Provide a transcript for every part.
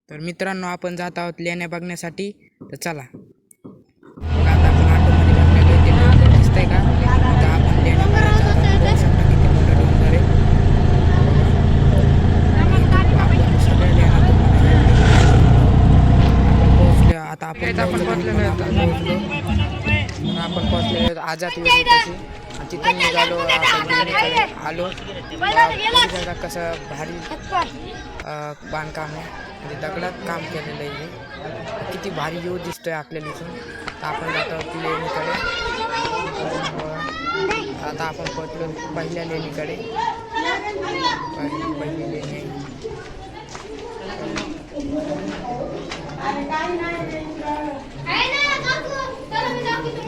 तर मित्रांनो, आपण जात आहोत लेण्या बघण्यासाठी. तर चला, बघा आता आपण ऑटोमध्ये बसलेलो आहे. ते डोंगर दिसतंय का? आता आपण लेण्या बघायला जात आहोत. बघू शकता किती मोठा डोंगर आहे. आपण सगळ्या लेण्यातून आपण पोहोचलो. आता आपण पोहोचलेलो आझाद विरोधाची. तिथून निघालो, आपण लेणीकडे आलो. बघा कसं भारी बांधकाम आहे. म्हणजे दगडात काम केलेलं आहे. किती भारी व्ह्यू दिसतोय आपल्याला इथून. तर आपण जातो लेणीकडे. आता आपण पोहोचलो पहिल्या लेणीकडे. पहिली लेणी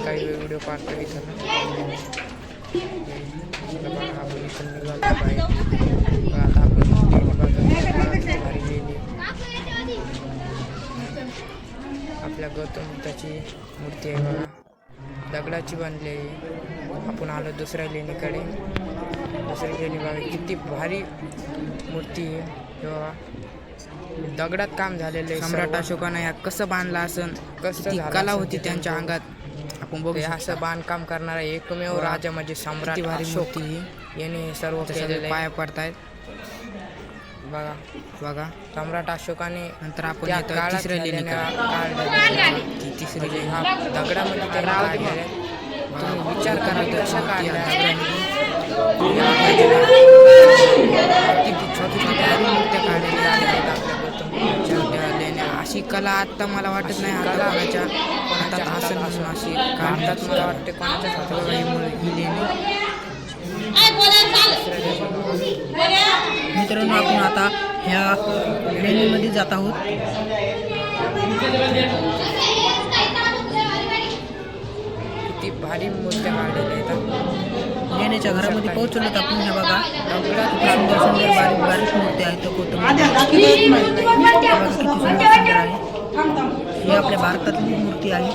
काही व्हिडिओ काढतो इथं. आपण इथून निघालो बाहेर. आता आपण लेणी बघा, भारी लेणी. आपल्या गौतम बुद्धाची मूर्ती आहे बघा, दगडाची बनली आहे. आपण आलो दुसऱ्या लेणीकडे. दुसरी लेणी बघा, किती भारी मूर्ती आहे बघा. दगडात काम झालेलं आहे. सम्राट अशोकानं ह्या कसं बांधलं असन, कसं कला होती त्यांच्या अंगात. आपण बघू असं बांधकाम करणारा एकमेव राजा म्हणजे सम्राट अशोक. याने सर्व केलेले पाया पडतायत बघा. बघा सम्राट अशोकाने. नंतर आपण तिसऱ्या लेणी तिसरी हा दगडामध्ये त्याला काढलेल्या. तुम्ही विचार करा कशा काढल्या. किती छोटी छोटी मूर्त्या काढलेल्या आहेत आपल्या गौतम बुद्धाच्या लेण्या. अशी कला आत्ता मला वाटत नाही आता कोणाच्या असेल म्हणून अशी काढतात. मला वाटते कोणाच्या ही लेणी. मित्रांनो, आपण आता ह्या लेणीमध्ये जात आहोत. किती भारी मूर्त्या काढलेल्या आहेत. लेण्याच्या घरामध्ये पोहोचलो तर आपण ह्या बघा, सुंदर सुंदर बारीक बारीक मूर्ती आहेत. किती सुंदर सुंदर आहे. ही आपल्या भारतातली मूर्ती आहे.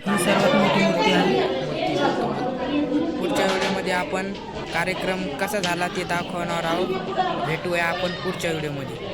ही सर्वात मोठी मूर्ती आहे. पुढच्या व्हिडिओमध्ये आपण कार्यक्रम कसा झाला ते दाखवणार आहोत. भेटूया आपण पुढच्या व्हिडिओमध्ये.